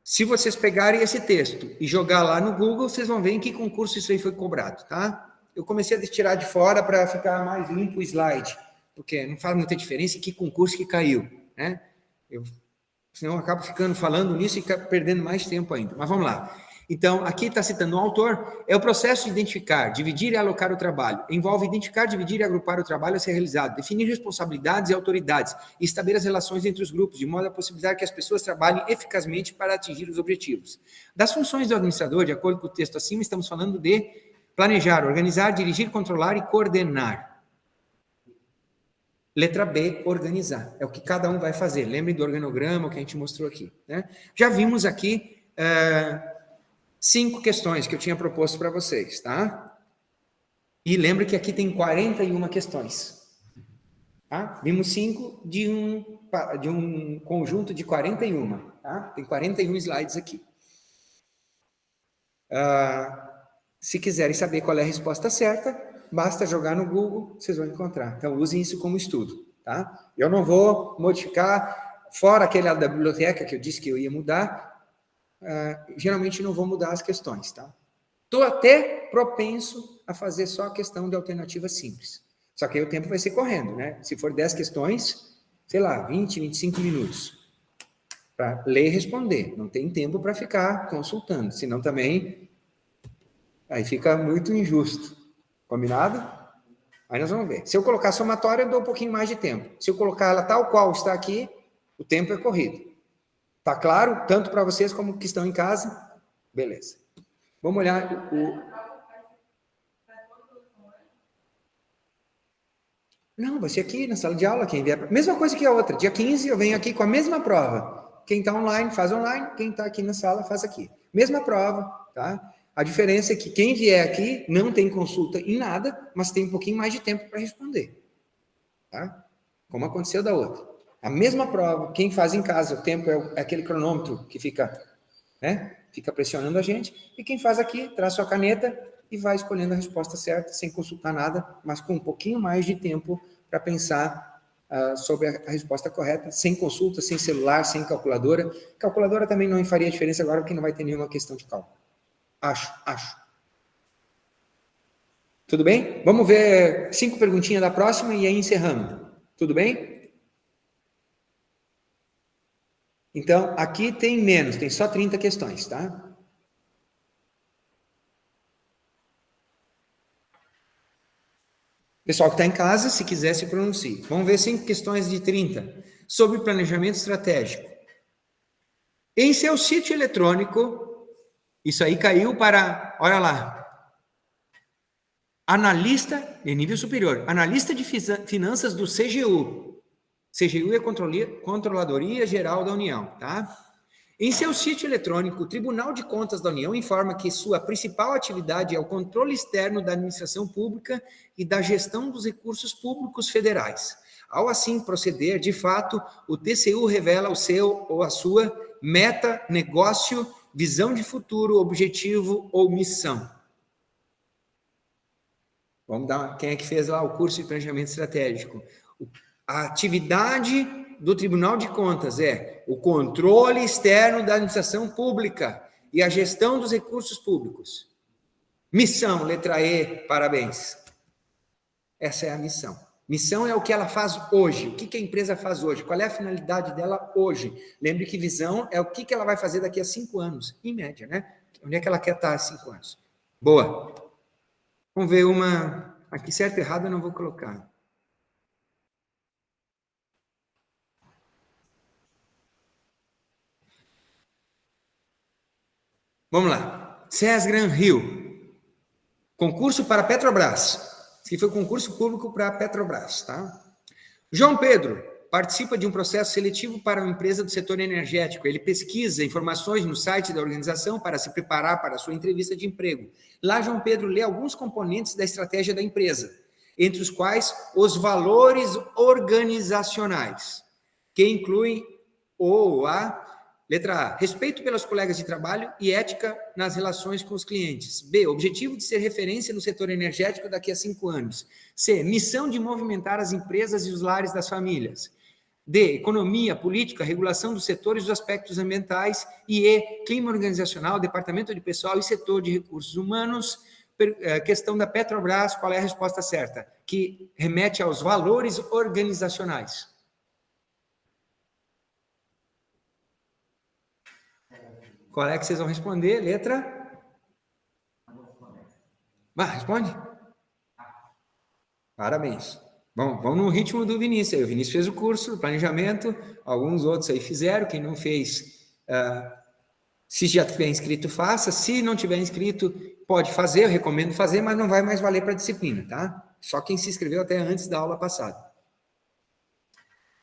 Se vocês pegarem esse texto e jogar lá no Google, vocês vão ver em que concurso isso aí foi cobrado, tá? Eu comecei a tirar de fora para ficar mais limpo o slide, porque não faz muita diferença em que concurso que caiu, né? Senão eu acabo falando nisso e perdendo mais tempo ainda. Mas vamos lá. Então, aqui está citando o autor, é o processo de identificar, dividir e alocar o trabalho. Envolve identificar, dividir e agrupar o trabalho a ser realizado, definir responsabilidades e autoridades, e estabelecer as relações entre os grupos, de modo a possibilitar que as pessoas trabalhem eficazmente para atingir os objetivos. Das funções do administrador, de acordo com o texto acima, estamos falando de planejar, organizar, dirigir, controlar e coordenar. Letra B, organizar. É o que cada um vai fazer. Lembrem do organograma que a gente mostrou aqui, né? Já vimos aqui... 5 questões que eu tinha proposto para vocês, tá? E lembra que aqui tem 41 questões. Tá? Vimos 5 de um conjunto de 41, tá? Tem 41 slides aqui. Se quiserem saber qual é a resposta certa, basta jogar no Google, vocês vão encontrar. Então, usem isso como estudo, tá? Eu não vou modificar, fora aquele da biblioteca que eu disse que eu ia mudar, geralmente não vou mudar as questões, tá? Estou até propenso a fazer só a questão de alternativa simples. Só que aí o tempo vai ser correndo, né? Se for 10 questões, sei lá, 20, 25 minutos para ler e responder. Não tem tempo para ficar consultando, senão também aí fica muito injusto. Combinado? Aí nós vamos ver. Se eu colocar somatória, eu dou um pouquinho mais de tempo. Se eu colocar ela tal qual está aqui, o tempo é corrido. Tá claro? Tanto para vocês como que estão em casa? Beleza. Vamos olhar Não, vai ser aqui na sala de aula. Quem vier... Mesma coisa que a outra. Dia 15 eu venho aqui com a mesma prova. Quem está online, faz online. Quem está aqui na sala, faz aqui. Mesma prova, tá? A diferença é que quem vier aqui não tem consulta em nada, mas tem um pouquinho mais de tempo para responder. Tá? Como aconteceu da outra. A mesma prova, quem faz em casa, o tempo é aquele cronômetro que fica, né? Fica pressionando a gente. E quem faz aqui, traz sua caneta e vai escolhendo a resposta certa, sem consultar nada, mas com um pouquinho mais de tempo para pensar sobre a resposta correta, sem consulta, sem celular, sem calculadora. Calculadora também não faria diferença agora, porque não vai ter nenhuma questão de cálculo. Acho. Tudo bem? Vamos ver 5 perguntinhas da próxima e aí encerramos. Tudo bem? Então, aqui tem menos, tem só 30 questões, tá? Pessoal que está em casa, se quiser, se pronuncie. Vamos ver 5 questões de 30. Sobre planejamento estratégico. Em seu sítio eletrônico, isso aí caiu para, olha lá, analista de nível superior, analista de finanças do CGU. CGU é Controladoria Geral da União, tá? Em seu sítio eletrônico, o Tribunal de Contas da União informa que sua principal atividade é o controle externo da administração pública e da gestão dos recursos públicos federais. Ao assim proceder, de fato, o TCU revela o seu ou a sua meta, negócio, visão de futuro, objetivo ou missão. Vamos dar quem é que fez lá o curso de planejamento estratégico. A atividade do Tribunal de Contas é o controle externo da administração pública e a gestão dos recursos públicos. Missão, letra E, parabéns. Essa é a missão. Missão é o que ela faz hoje. O que a empresa faz hoje? Qual é a finalidade dela hoje? Lembre que visão é o que ela vai fazer daqui a 5 anos, em média, né? Onde é que ela quer estar há 5 anos? Boa. Vamos ver uma... Aqui certo e errado eu não vou colocar. Vamos lá. Sesgran Rio. Concurso para Petrobras. Esse foi concurso público para Petrobras, tá? João Pedro participa de um processo seletivo para uma empresa do setor energético. Ele pesquisa informações no site da organização para se preparar para a sua entrevista de emprego. Lá, João Pedro lê alguns componentes da estratégia da empresa, entre os quais os valores organizacionais, que incluem letra A, respeito pelos colegas de trabalho e ética nas relações com os clientes. B, objetivo de ser referência no setor energético daqui a 5 anos. C, missão de movimentar as empresas e os lares das famílias. D, economia, política, regulação dos setores e dos aspectos ambientais. E E, clima organizacional, departamento de pessoal e setor de recursos humanos. Questão da Petrobras, qual é a resposta certa? Que remete aos valores organizacionais. Qual é que vocês vão responder? Letra? Responde. Parabéns. Bom, vamos no ritmo do Vinícius. O Vinícius fez o curso, planejamento, alguns outros aí fizeram, quem não fez, se já tiver inscrito, faça. Se não tiver inscrito, pode fazer, eu recomendo fazer, mas não vai mais valer para a disciplina, tá? Só quem se inscreveu até antes da aula passada.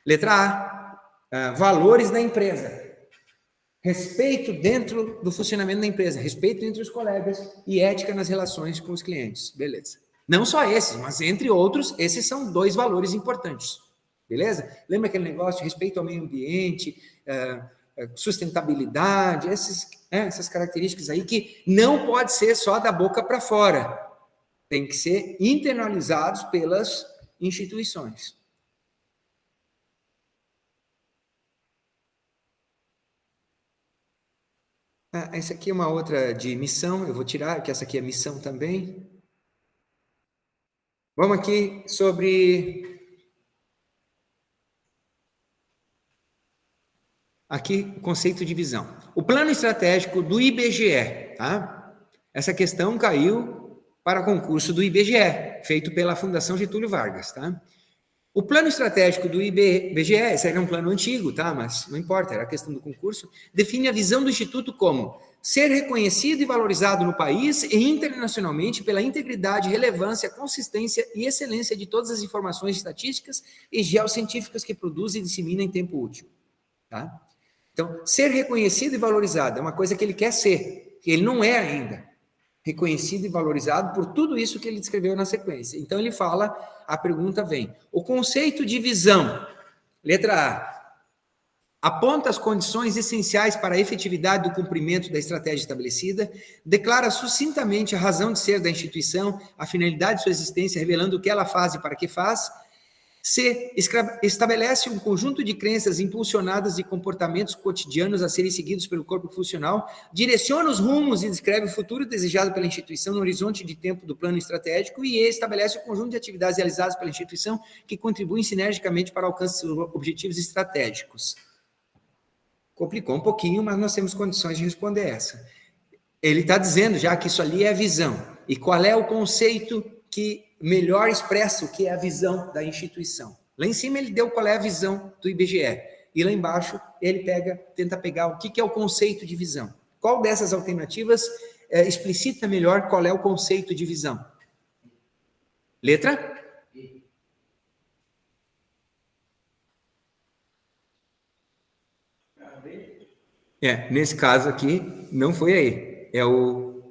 Letra A, valores da empresa. Respeito dentro do funcionamento da empresa, respeito entre os colegas e ética nas relações com os clientes. Beleza. Não só esses, mas entre outros, esses são 2 valores importantes. Beleza? Lembra aquele negócio de respeito ao meio ambiente, sustentabilidade, essas características aí que não pode ser só da boca para fora. Tem que ser internalizados pelas instituições. Essa aqui é uma outra de missão, eu vou tirar, que essa aqui é missão também. Vamos aqui sobre... Aqui, o conceito de visão. O plano estratégico do IBGE, tá? Essa questão caiu para concurso do IBGE, feito pela Fundação Getúlio Vargas, tá? O plano estratégico do IBGE, esse era um plano antigo, tá? Mas não importa, era a questão do concurso, define a visão do Instituto como ser reconhecido e valorizado no país e internacionalmente pela integridade, relevância, consistência e excelência de todas as informações estatísticas e geocientíficas que produz e dissemina em tempo útil, tá? Então, ser reconhecido e valorizado é uma coisa que ele quer ser, que ele não é ainda reconhecido e valorizado por tudo isso que ele descreveu na sequência. Então, ele fala, a pergunta vem, o conceito de visão, letra A, aponta as condições essenciais para a efetividade do cumprimento da estratégia estabelecida, declara sucintamente a razão de ser da instituição, a finalidade de sua existência, revelando o que ela faz e para que faz. C, estabelece um conjunto de crenças impulsionadas e comportamentos cotidianos a serem seguidos pelo corpo funcional, direciona os rumos e descreve o futuro desejado pela instituição no horizonte de tempo do plano estratégico. E E, estabelece o conjunto de atividades realizadas pela instituição que contribuem sinergicamente para o alcance de seus objetivos estratégicos. Complicou um pouquinho, mas nós temos condições de responder essa. Ele está dizendo já que isso ali é a visão. E qual é o conceito que melhor expressa o que é a visão da instituição? Lá em cima ele deu qual é a visão do IBGE. E lá embaixo ele tenta pegar o que é o conceito de visão. Qual dessas alternativas explicita melhor qual é o conceito de visão? Letra? Nesse caso aqui, não foi a E.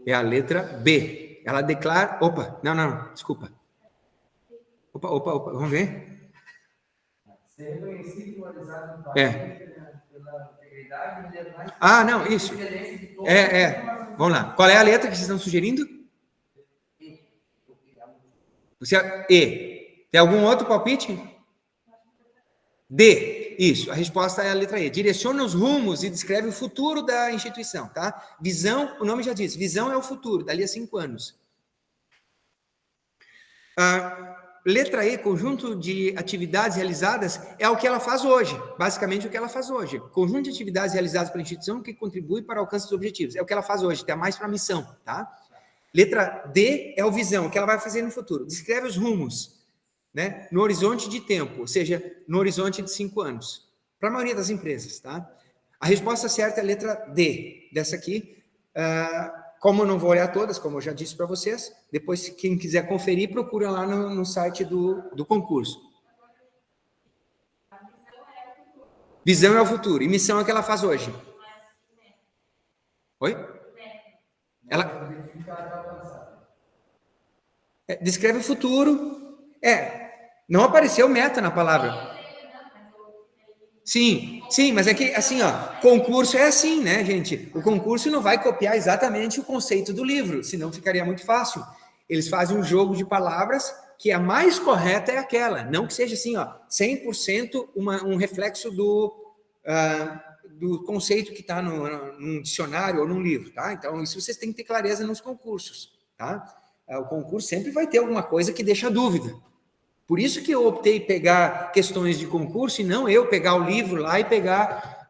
É a letra B. Ela declara... Opa, não, desculpa. Opa, vamos ver? Ser reconhecido e valorizado no país pela integridade e mais... não, isso. Vamos lá. Qual é a letra que vocês estão sugerindo? E. Tem algum outro palpite? D. Isso, a resposta é a letra E. Direciona os rumos e descreve o futuro da instituição, tá? Visão, o nome já diz, visão é o futuro, dali a 5 anos. Letra E, conjunto de atividades realizadas, é o que ela faz hoje, basicamente o que ela faz hoje. Conjunto de atividades realizadas pela instituição que contribui para o alcance dos objetivos, é o que ela faz hoje, tem mais para a missão, tá? Letra D é o visão, o que ela vai fazer no futuro. Descreve os rumos, né, no horizonte de tempo, ou seja, no horizonte de 5 anos, para a maioria das empresas, tá? A resposta certa é a letra D, dessa aqui. Como eu não vou olhar todas, como eu já disse para vocês, depois, quem quiser conferir, procura lá no site do concurso. Visão é o futuro, e missão é o que ela faz hoje. Oi? Ela... descreve o futuro. Não apareceu meta na palavra. Sim, mas é que, assim, concurso é assim, né, gente? O concurso não vai copiar exatamente o conceito do livro, senão ficaria muito fácil. Eles fazem um jogo de palavras que a mais correta é aquela, não que seja assim, 100% um reflexo do conceito que está num dicionário ou num livro, tá? Então, isso vocês têm que ter clareza nos concursos, tá? O concurso sempre vai ter alguma coisa que deixa dúvida. Por isso que eu optei pegar questões de concurso e não eu pegar o livro lá e pegar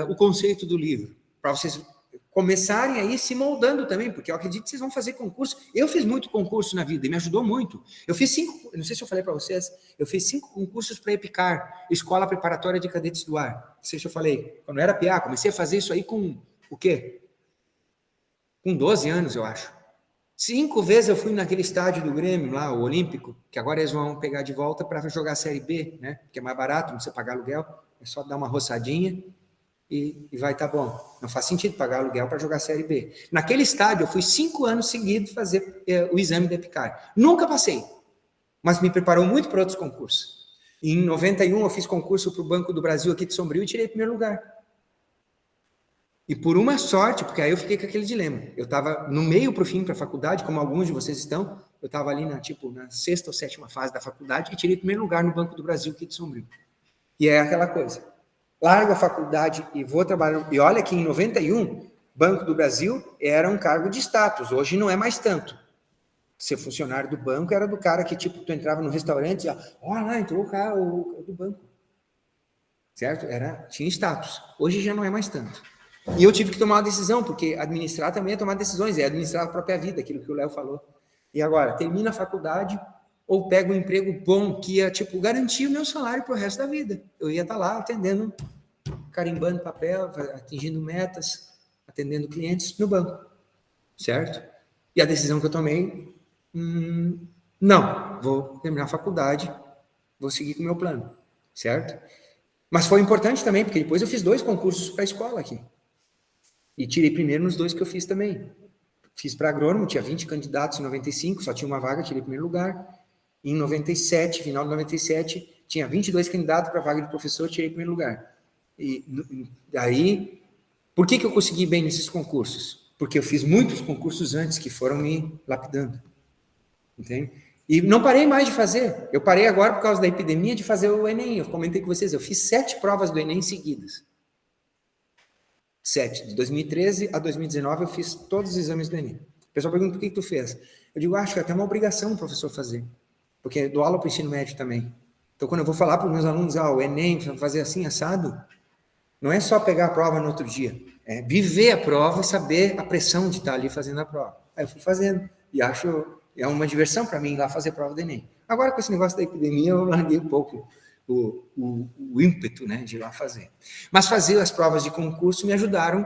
o conceito do livro, para vocês começarem aí se moldando também, porque eu acredito que vocês vão fazer concurso. Eu fiz muito concurso na vida e me ajudou muito. Eu fiz 5, não sei se eu falei para vocês, eu fiz 5 concursos para EPICAR, Escola Preparatória de Cadetes do Ar. Não sei se eu falei, quando eu era PA, comecei a fazer isso aí com o quê? Com 12 anos, eu acho. 5 vezes eu fui naquele estádio do Grêmio lá, o Olímpico, que agora eles vão pegar de volta para jogar a Série B, né? Que é mais barato, não precisa pagar aluguel, é só dar uma roçadinha e vai estar bom. Não faz sentido pagar aluguel para jogar a Série B. Naquele estádio eu fui 5 anos seguidos fazer o exame de EPICAR. Nunca passei, mas me preparou muito para outros concursos. Em 91 eu fiz concurso para o Banco do Brasil aqui de Sombrio e tirei primeiro lugar. E por uma sorte, porque aí eu fiquei com aquele dilema. Eu estava no meio para o fim para a faculdade, como alguns de vocês estão. Eu estava ali na 6ª ou 7ª fase da faculdade e tirei primeiro lugar no Banco do Brasil aqui de Sombrio. E é aquela coisa. Largo a faculdade e vou trabalhar. E olha que em 91, Banco do Brasil era um cargo de status. Hoje não é mais tanto. Ser funcionário do banco era do cara que, tu entrava no restaurante e olha lá, entrou o cara do banco. Certo? Tinha status. Hoje já não é mais tanto. E eu tive que tomar uma decisão, porque administrar também é tomar decisões, é administrar a própria vida, aquilo que o Léo falou. E agora, termina a faculdade ou pego um emprego bom que ia, garantir o meu salário para o resto da vida. Eu ia estar lá atendendo, carimbando papel, atingindo metas, atendendo clientes no banco, certo? E a decisão que eu tomei, não, vou terminar a faculdade, vou seguir com o meu plano, certo? Mas foi importante também, porque depois eu fiz 2 concursos para a escola aqui. E tirei primeiro nos 2 que eu fiz também. Fiz para agrônomo, tinha 20 candidatos em 95, só tinha uma vaga, tirei primeiro lugar. Em 97, final de 97, tinha 22 candidatos para a vaga de professor, tirei primeiro lugar. E daí, por que eu consegui bem nesses concursos? Porque eu fiz muitos concursos antes que foram me lapidando. Entende? E não parei mais de fazer. Eu parei agora por causa da epidemia de fazer o Enem. Eu comentei com vocês, eu fiz 7 provas do Enem seguidas. 7. De 2013 a 2019 eu fiz todos os exames do Enem. O pessoal pergunta por que tu fez. Eu digo, acho que é até uma obrigação o professor fazer. Porque eu dou aula para o ensino médio também. Então, quando eu vou falar para os meus alunos, o Enem, fazer assim, assado, não é só pegar a prova no outro dia. É viver a prova e saber a pressão de estar ali fazendo a prova. Aí eu fui fazendo. E acho, é uma diversão para mim ir lá fazer a prova do Enem. Agora, com esse negócio da epidemia, eu larguei um pouco o ímpeto, né, de ir lá fazer. Mas fazer as provas de concurso me ajudaram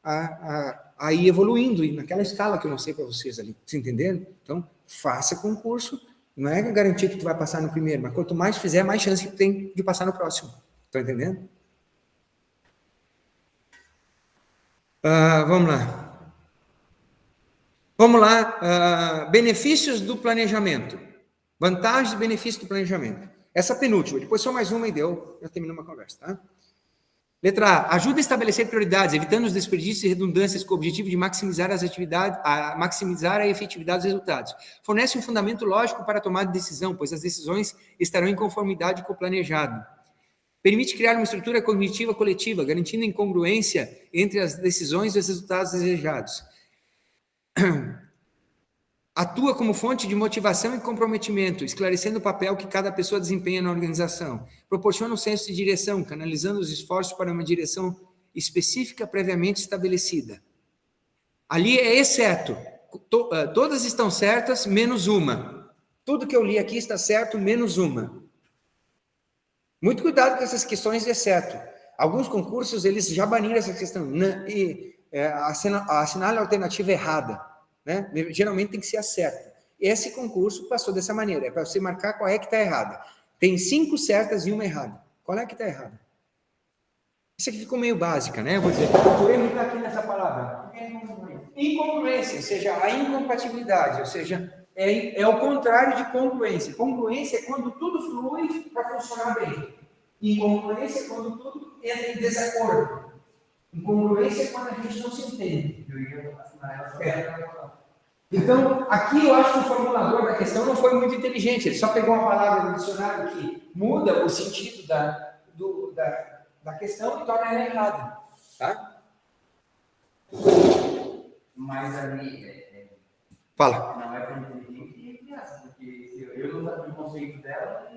a ir evoluindo, e naquela escala que eu mostrei para vocês ali, vocês entenderam? Então, faça concurso Não é garantir que tu vai passar no primeiro, mas quanto mais fizer, mais chance que tu tem de passar no próximo. Tá entendendo? Vamos lá. Vamos lá. Benefícios do planejamento. Vantagens e benefícios do planejamento. Essa penúltima. Depois só mais uma e deu. Já terminamos a conversa, tá? Letra A. Ajuda a estabelecer prioridades, evitando os desperdícios e redundâncias com o objetivo de maximizar as atividades, maximizar a efetividade dos resultados. Fornece um fundamento lógico para a tomada de decisão, pois as decisões estarão em conformidade com o planejado. Permite criar uma estrutura cognitiva coletiva, garantindo incongruência entre as decisões e os resultados desejados. Atua como fonte de motivação e comprometimento, esclarecendo o papel que cada pessoa desempenha na organização. Proporciona um senso de direção, canalizando os esforços para uma direção específica previamente estabelecida. Ali é exceto. Todas estão certas, menos uma. Tudo que eu li aqui está certo, menos uma. Muito cuidado com essas questões de exceto. Alguns concursos, eles já baniram essa questão. Assinale a alternativa errada. Né? Geralmente tem que ser a certa. Esse concurso passou dessa maneira. É para você marcar qual é que está errada. Tem 5 certas e uma errada. Qual é que está errada? Isso aqui ficou meio básica, né? Eu vou dizer, o erro está aqui nessa palavra. Incongruência, ou seja, a incompatibilidade, ou seja, é o contrário de congruência. Congruência é quando tudo flui para funcionar bem. Incongruência é quando tudo entra em desacordo. Incongruência é quando a gente não se entende. Então, aqui eu acho que o formulador da questão não foi muito inteligente. Ele só pegou uma palavra do dicionário que muda o sentido da questão e torna ela errada. Tá? Mas ali... Fala. Não é tão inteligente e criança, porque se eu não sabia o conceito dela,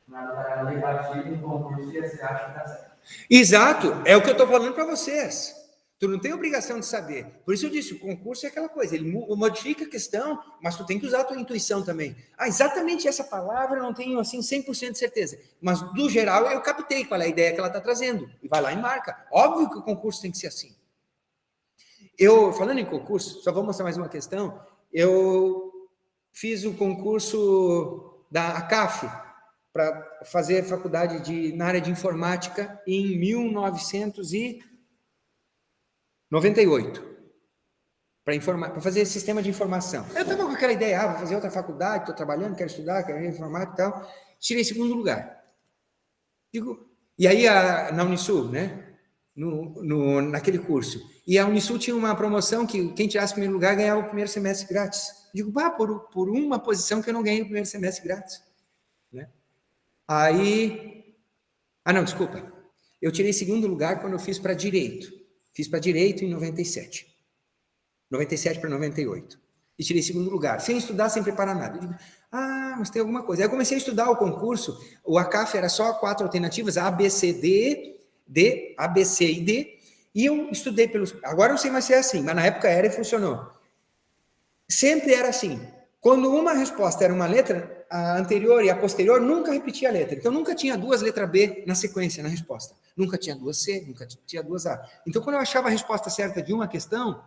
nada para ela rebatir no concurso e você acha que está certo. Exato, é o que eu estou falando para vocês. Tu não tem obrigação de saber. Por isso eu disse, o concurso é aquela coisa, ele modifica a questão, mas tu tem que usar a tua intuição também. Exatamente essa palavra eu não tenho assim 100% de certeza, mas do geral eu captei qual é a ideia que ela está trazendo, e vai lá e marca. Óbvio que o concurso tem que ser assim. Falando em concurso, só vou mostrar mais uma questão, eu fiz o concurso da ACAF, para fazer faculdade na área de informática em 1998, para fazer sistema de informação. Eu estava com aquela ideia, vou fazer outra faculdade, estou trabalhando, quero estudar, quero informática e tal. Tirei segundo lugar. E aí, na Unisul, né? Naquele curso. E a Unisul tinha uma promoção que quem tirasse o primeiro lugar ganhava o primeiro semestre grátis. Digo, por uma posição que eu não ganhei o primeiro semestre grátis. Né? Aí... não, desculpa. Eu tirei segundo lugar quando eu fiz para Direito. Fiz para Direito em 97. 97 para 98. E tirei segundo lugar. Sem estudar, sem preparar nada. Eu digo, mas tem alguma coisa. Aí eu comecei a estudar o concurso. O ACAF era só 4 alternativas, A, B, C, D, A, B, C e D. E eu estudei pelos... Agora eu não sei mais se é assim, mas na época era e funcionou. Sempre era assim. Quando uma resposta era uma letra, a anterior e a posterior nunca repetia a letra. Então, nunca tinha 2 letras B na sequência, na resposta. Nunca tinha 2 C, nunca tinha 2 A. Então, quando eu achava a resposta certa de uma questão,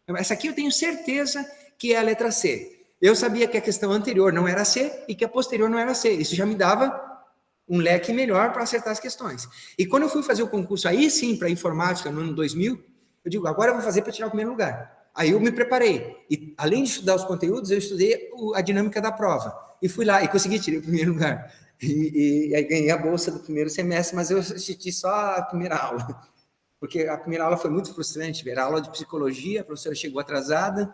essa aqui eu tenho certeza que é a letra C. Eu sabia que a questão anterior não era C e que a posterior não era C. Isso já me dava um leque melhor para acertar as questões. E quando eu fui fazer o concurso, aí sim, para informática, no ano 2000, eu digo, agora eu vou fazer para tirar o primeiro lugar. Aí eu me preparei. E, além de estudar os conteúdos, eu estudei a dinâmica da prova. E fui lá e consegui tirar o primeiro lugar. E aí ganhei a bolsa do primeiro semestre, mas eu assisti só a primeira aula. Porque a primeira aula foi muito frustrante. Era aula de psicologia, a professora chegou atrasada,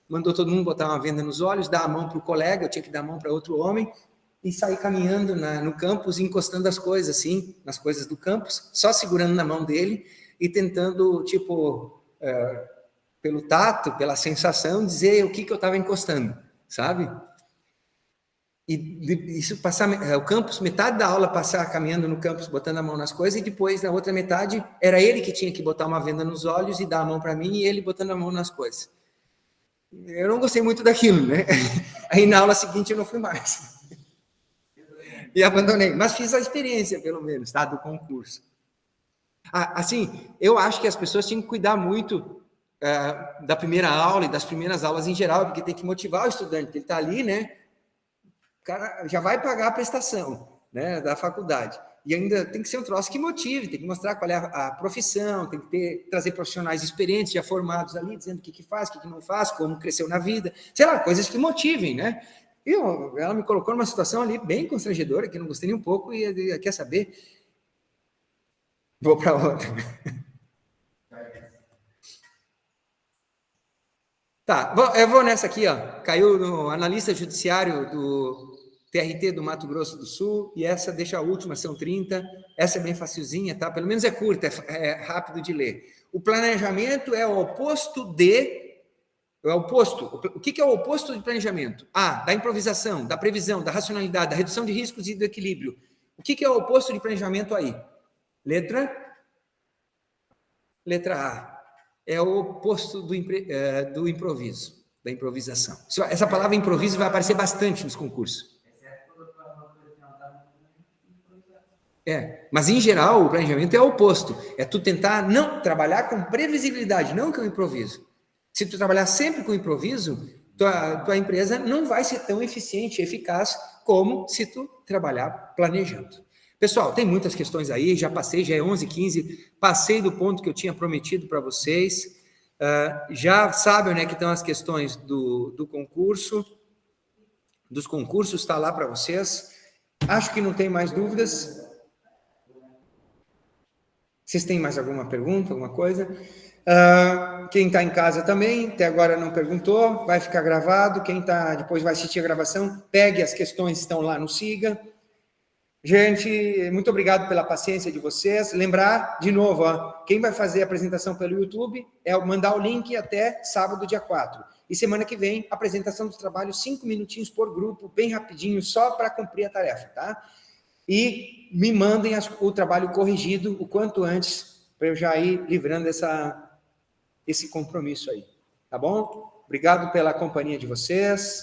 mandou todo mundo botar uma venda nos olhos, dar a mão para o colega, eu tinha que dar a mão para outro homem, e sair caminhando no campus, encostando as coisas, assim, nas coisas do campus, só segurando na mão dele e tentando, pelo tato, pela sensação, dizer o que eu estava encostando, sabe? E isso passar, o campus, metade da aula passar caminhando no campus, botando a mão nas coisas, e depois, na outra metade, era ele que tinha que botar uma venda nos olhos e dar a mão para mim, e ele botando a mão nas coisas. Eu não gostei muito daquilo, né? Aí na aula seguinte eu não fui mais. E abandonei, mas fiz a experiência, pelo menos, tá? Do concurso. Assim, eu acho que as pessoas tinham que cuidar muito da primeira aula e das primeiras aulas em geral, porque tem que motivar o estudante, porque ele está ali, né? o cara já vai pagar a prestação, né, da faculdade. E ainda tem que ser um troço que motive, tem que mostrar qual é a profissão, tem que trazer profissionais experientes, já formados ali, dizendo o que faz, o que não faz, como cresceu na vida, sei lá, coisas que motivem, né? E ela me colocou numa situação ali bem constrangedora, que eu não gostei nem um pouco, e quer saber? Vou para outra. Tá, eu vou nessa aqui, ó. Caiu no analista judiciário do TRT do Mato Grosso do Sul, e essa deixa a última, são 30. Essa é bem facilzinha, tá? Pelo menos é curta, é rápido de ler. O planejamento é o oposto de... É o oposto. O que é o oposto de planejamento? Da improvisação, da previsão, da racionalidade, da redução de riscos e do equilíbrio. O que é o oposto de planejamento aí? Letra A. É o oposto do improviso, da improvisação. Essa palavra improviso vai aparecer bastante nos concursos. Mas em geral o planejamento é o oposto. É tu tentar não trabalhar com previsibilidade, não com improviso. Se tu trabalhar sempre com improviso, tua empresa não vai ser tão eficiente e eficaz como se tu trabalhar planejando. Pessoal, tem muitas questões aí, já passei, já é 11h15, passei do ponto que eu tinha prometido para vocês. Já sabem, né, que estão as questões do concurso, dos concursos, está lá para vocês. Acho que não tem mais dúvidas. Vocês têm mais alguma pergunta, alguma coisa? Quem está em casa também, até agora não perguntou, vai ficar gravado. Quem depois vai assistir a gravação, pegue as questões que estão lá no Siga. Gente, muito obrigado pela paciência de vocês. Lembrar, de novo, quem vai fazer a apresentação pelo YouTube é mandar o link até sábado, dia 4. E semana que vem, apresentação dos trabalhos, 5 minutinhos por grupo, bem rapidinho, só para cumprir a tarefa, tá? E me mandem o trabalho corrigido o quanto antes, para eu já ir livrando esse compromisso aí, tá bom? Obrigado pela companhia de vocês.